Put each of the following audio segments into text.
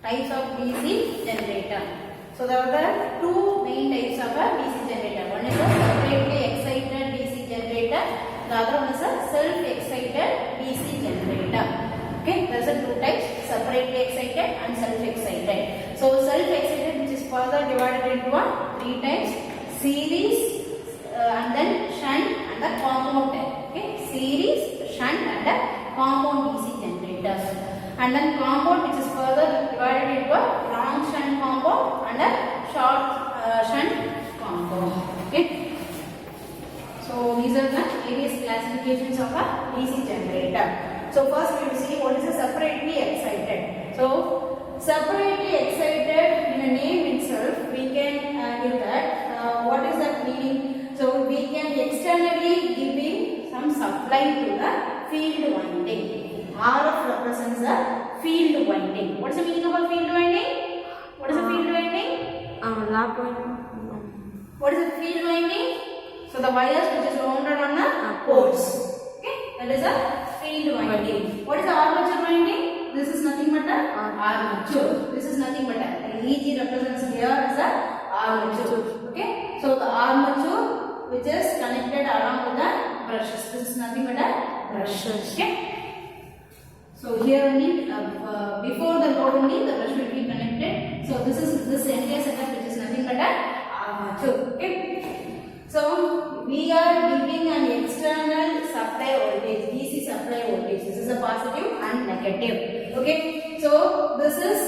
types of DC generator. So there are the two main types of a DC generator. One is a separately excited DC generator. The other one is a self-excited DC generator. Okay, there are two types: separately excited and self-excited. So self-excited, which is further divided into three types: series, and then shunt and the compound type. Okay, series, shunt and the compound DC generators. And then compound, which is further divided into a long shunt compound and a short shunt compound. Okay. So these are the various classifications of a DC generator. So first we will see what is a separately excited. So separately excited, in a name itself we can give that. What is that meaning? So we can externally giving some supply to the field winding. RF represents the field winding. What is the meaning of a field winding? What is a field winding? Lap winding. What is a field winding? So the wires which is wound on the poles. Okay, that is a field winding. What is the armature winding? This is nothing but the armature. This is nothing but a EG represents here as a armature. Okay, so the armature which is connected along with the brushes. This is nothing but a brushes. Okay. So here only before the load only the brush will be connected. So this entire setup which is nothing but a armature. Okay. So we are giving an external supply voltage, DC supply voltage. This is a positive and negative. Okay. So this is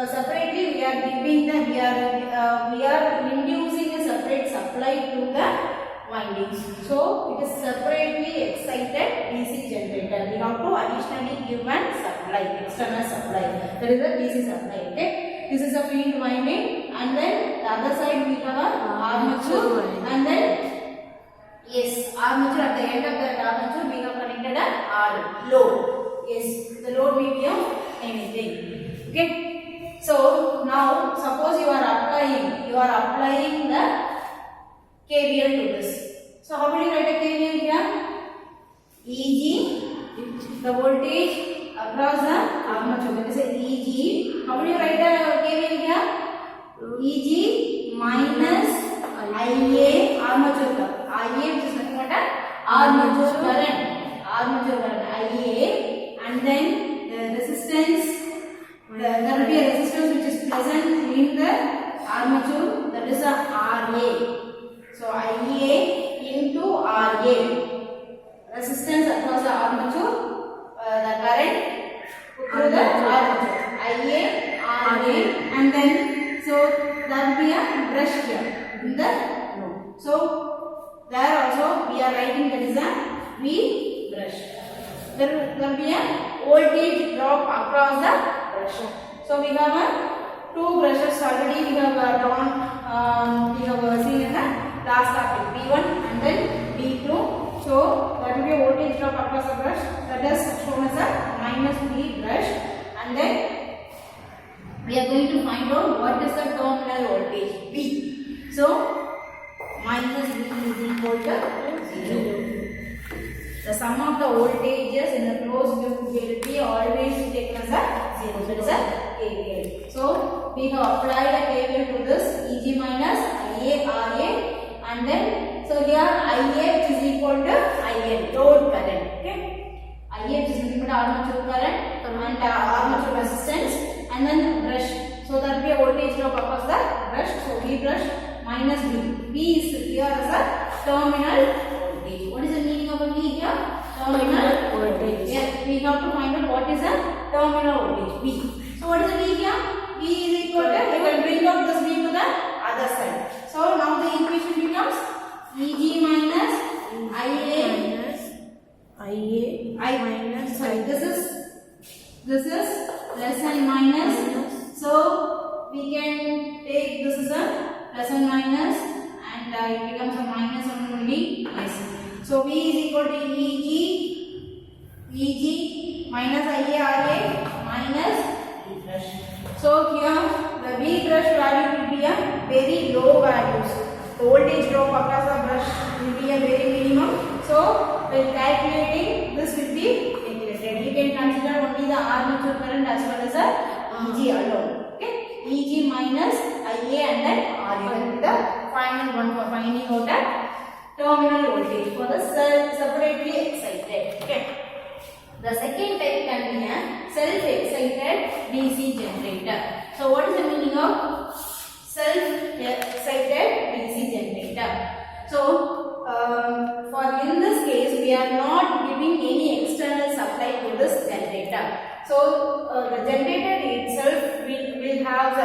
separately we are giving the we are inducing a separate supply to the windings. So it is separately excited DC generator. We have to additionally give an supply, external supply. That is a DC supply. Okay. This is a field winding, and then the other side we have a armature, and then yes, armature at the end of the armature we have connected a load. Yes, the load may be of anything. Okay. So now suppose you are applying the KVL to this. So how will you write a KVL here? EG, the voltage across the armature. That is a EG. How will you write a KVL here? EG minus IA armature current. IA which is nothing but armature current. Armature current IA, and then the resistance. There will be a resistance which is present in the armature. That is a RA. So IA into RA, resistance across the armature, the current through the armature, IA, RA, and then so that will be a brush here in the node. So there also we are writing that is a V brush. There will be a voltage drop across the brush. So we have two brushes already we have drawn. We have seen in the last topic, B1 and then B2. So that will be a voltage drop across the brush, that is shown as a minus V brush, and then we are going to find out what is the terminal voltage V. So minus V is equal to 0. The sum of the voltages in the closed loop will be always taken as a 0. That is a KVL. So we have applied a KVL to this EG minus IA RA. And then, so here IA which is equal to IL, load current. Okay, IA which is nothing but armature current and armature resistance, and then brush. So that will be a voltage drop across the brush. So V brush minus V. V is here as a terminal voltage. What is the meaning of a V here? Terminal voltage. Yes, we have to find out what is a terminal voltage V. So what is the V here? V is equal to, you can bring out this V to the other side. So now the equation becomes EG minus IA minus sorry, this is plus and minus. So we can take this is a plus and minus, and it becomes a minus only. Yes. So V is equal to EG minus IA RA minus V brush. So here the V brush value will be a very low values. The voltage drop across the brush will be a very minimum. So when calculating this will be neglected. You can consider only the armature current as well as a EG alone. IA and then RA. That is the final one for finding out the terminal voltage for the separately excited. Okay. The second type can be a self-excited DC generator. So what is the meaning of self-excited DC generator? So for in this case we are not giving any external supply to this generator. So the generator itself will have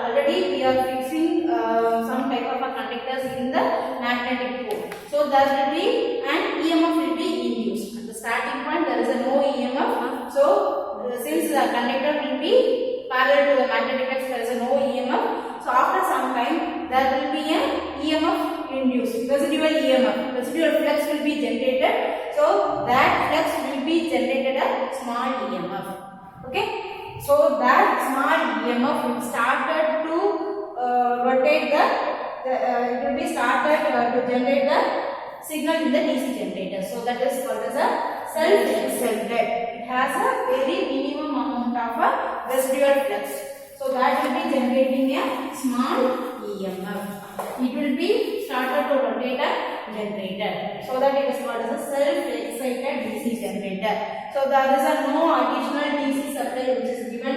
already we are fixing some type of a conductors in the magnetic pole. So there will be an EMF will be induced. At the starting point there is a no EMF. So since the conductor will be parallel to the magnetic ax, there is a no EMF. So after some time there will be an EMF induced, residual EMF, residual flux will be generated. So that flux will be generated a small EMF. Okay. So that small EMF will started to rotate it will be started to generate the signal in the DC generator. So that is called as a self-excited. It has a very minimum amount of a residual flux. So that will be generating a small EMF. It will be started to rotate a generator. So that it is called as a self-excited DC generator. So there is a no additional DC supply which is given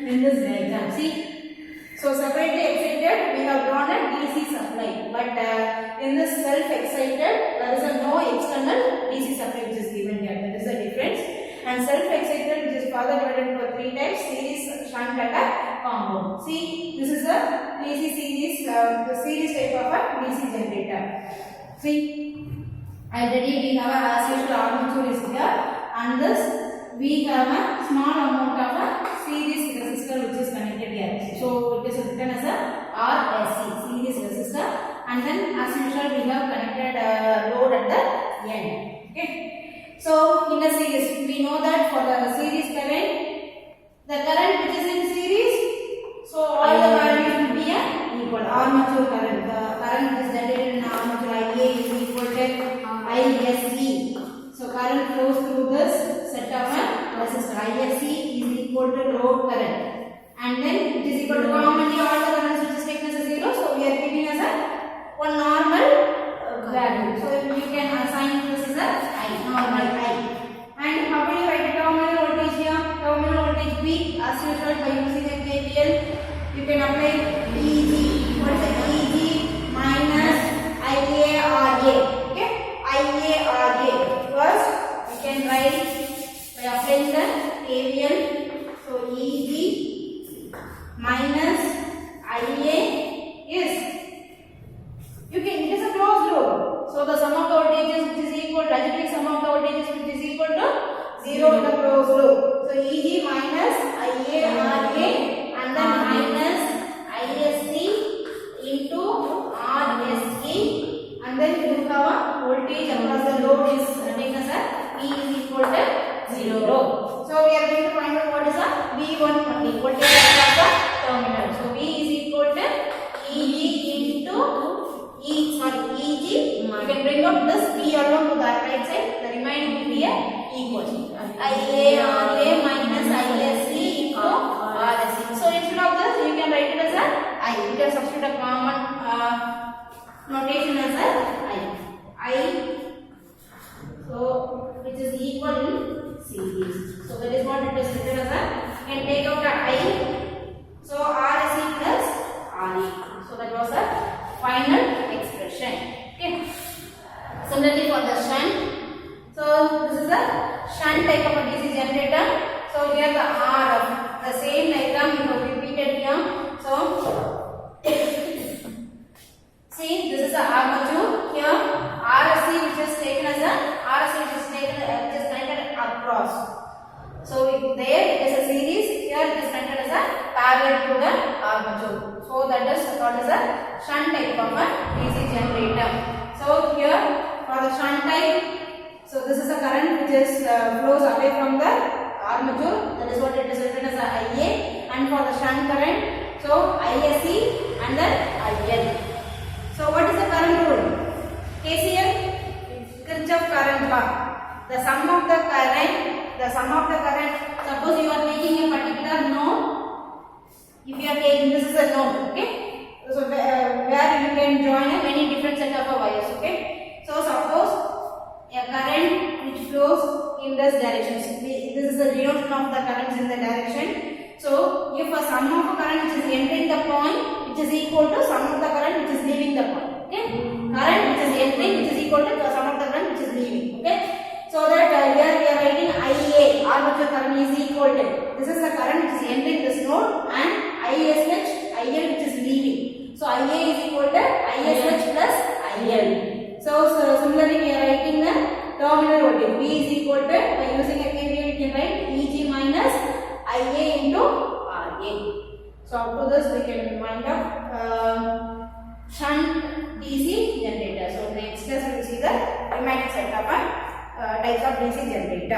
in this diagram. See. So separately excited we have drawn a DC supply, but in this self-excited there is a no external DC supply which is given here. That is the difference. And self-excited which is further divided into 3 types: series, shunt and a combo. See, this is a DC series, the series type of a DC generator. See, already we have a as usual armature is here, and this we have a small amount of a series resistor which is connected here. So it is written as a RSC, series resistor, and then as usual we have connected load at the end. Okay. So in a series we know that for the series current which is in series, so all the values will be equal. Armature current, the current which is generated in armature IA is equal to ISC. So current flows through this set of a resistor. ISC is equal to load current, and then it is equal to commonly all the currents which is taken as a 0. So we are giving as a one normal value. So you can assign this as a I, normal I. And how do you write the terminal voltage here? Terminal voltage V, as usual by using a KVL. You can apply EG. What is the EG minus IARA? Okay, IARA. First, we can write by applying the KVL. So EG minus IA is, you can, it is a closed loop. So the sum of the voltages which is equal, algebraic sum of the voltages which is equal to 0 in the closed loop. So EG minus IARA and then minus ISC into RSC, and then you have a voltage across the load is taken as a V is equal to 0. So we are going to find out what is a V1 only, voltage across the terminal. So V is equal to EG into EG. You can bring out this V along to the right side. The remaining will be equal. IARA minus ISC into RSC. So instead of this, you can write it as a I. You can substitute a common notation as a I. So which is equal in series. So that is what it is written as a. You can take out the I. So RSC plus RE. So that was the final expression. Okay. Similarly for the shunt. So this is a shunt type of a DC generator. So here the RF, the same diagram you have repeated here. So see, this is the armature. Here RSC which is taken as a RSC which is taken which is connected across. So there it is a series. Here it is connected as a parallel to the armature. So that is called as a shunt type of a DC generator. So here for the shunt type, so this is a current which is flows away from the armature. That is what it is written as a IA. And for the shunt current, so ISC and then IL. So what is the current rule? KCL, Kirchhoff current law. The sum of the current. Suppose you are taking a particular node. If you are taking, this is a node, okay? where you can join a many different set of wires. Okay, so suppose a current which flows in this direction. This is the denotation of the currents in the direction. So if a sum of a current which is entering the point which is equal to sum of the current which is leaving the point. Okay, current which is entering which is equal to the sum of the current which is leaving. Okay, so that here we are writing IA, armature current is equal to, this is the current which is entering this node, and ISH, IL which is leaving. So IA is equal to ISH plus IL. So similarly we are writing the terminal voltage. V is equal to, by using a KVL we can write EG minus IA into RA. So up to this we can wind up shunt DC generator. So next class we will see the remaining set of types of DC generator.